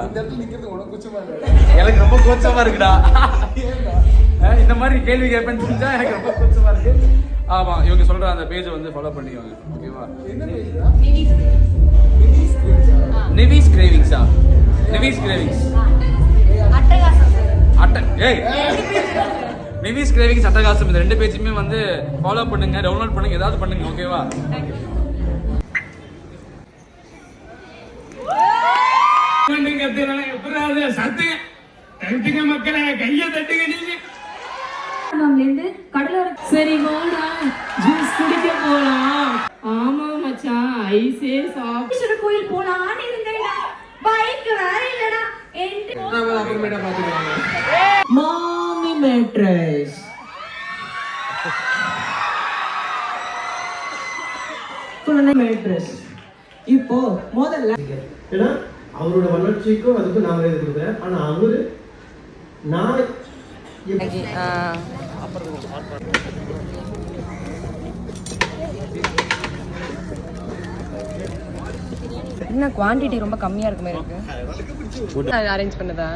அந்த இடத்துல நிக்கிறது உனக்கு கூச்சமா இருக்கு. எனக்கு ரொம்ப கூச்சமா இருக்குடா. இந்த மாதிரி கேள்வி கேட்பேன்னு தெரிஞ்சா எனக்கு ரொம்ப கூச்சமா இருக்கு. ஆமா, இவங்க சொல்ற அந்த பேஜை வந்து ஃபாலோ பண்ணிக்கோங்க. ஓகேவா? என்ன பேஜ்டா? நிவிஸ் கிரேவிங்ஸா? நிவிஸ் கிரேவிங்ஸ் நிவிஸ் கிரேவிங்ஸ் அட்டகாசம். இந்த 2 பேஜுமே வந்து ஃபாலோ பண்ணுங்க, டவுன்லோட் பண்ணுங்க, ஏதாவது பண்ணுங்க. ஓகேவா? மக்களை கைய தட்டுங்க. நீங்க கடலோர சரி வாடா ஜூஸ் குடிக்க போலாம். ஆமா மச்சான், ஐஸே சாப்பிட்டு கோயில் போலான்னு இருந்தேடா. பைக் வேற இல்லடா. அப்புறமேட்டா பாத்துக்கலாம். மாமி மேட்ரஸ் மேட்ரஸ் இப்போ முதல்ல ஏன்னா அவரோட வளர்ச்சிக்கும் அதுக்கும் நான் இது கொடுக்குறேன். ஆனா அவரு நான் என்ன குவாண்டிட்டி ரொம்ப கம்மியா இருக்குமே இருக்கு. அரேஞ்ச் பண்ணதா?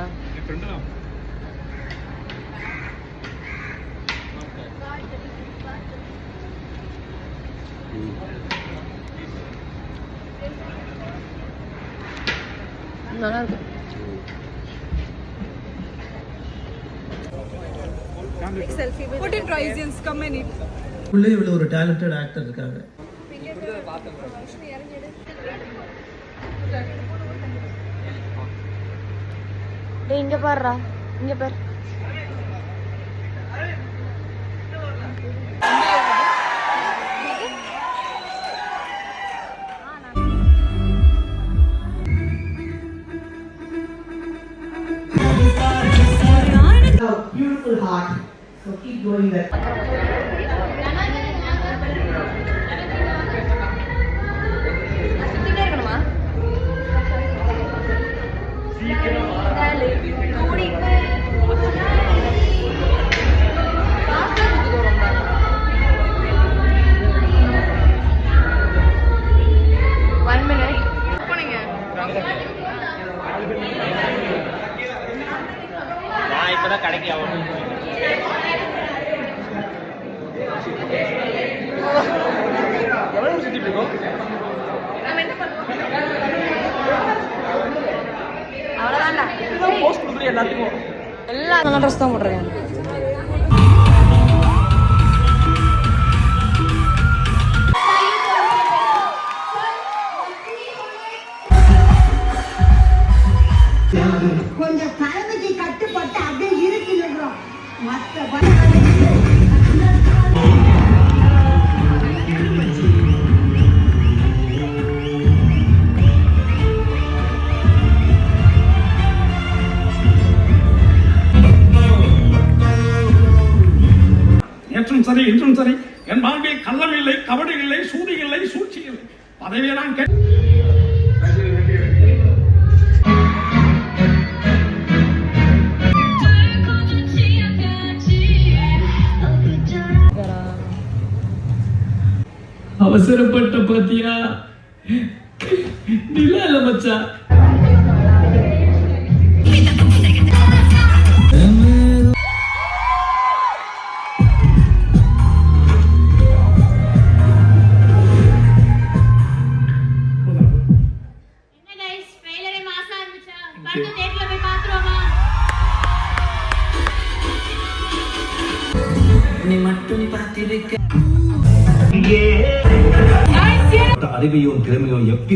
நல்லா இருக்கு. Selfie put in Troisians come in it. உள்ளே இவ்வளவு ஒரு டேலண்டட் ஆக்டர் இருக்காங்க. டேய் இங்க பாருடா, இங்க பாரு. beautiful heart, so keep going that. நான் இப்பதான் கடைக்கு ஆகணும். எவ்வளவு சுத்திட்டு இருக்கோம்? போஸ்ட் கொடுக்குற எல்லாத்துக்கும் எல்லாம் நல்ல ட்ரெஸ் தான் போட்டுருக்கேன். கொஞ்சம் தலைமைக்கு கட்டுப்பட்டு அப்படியே இருக்கிறோம். மற்ற நேற்றும் சரி இன்றும் சரி என் வாழ்வில் கள்ளம் இல்லை, கபடி இல்லை, சூதி இல்லை, சூழ்ச்சி இல்லை. பதவியை நான் அவசரப்பட்ட பாத்தியா? நிலா இல்ல மச்சா. நீ மட்டும் பார்த்திருக்க அறிவையும் திறமையும் எப்படி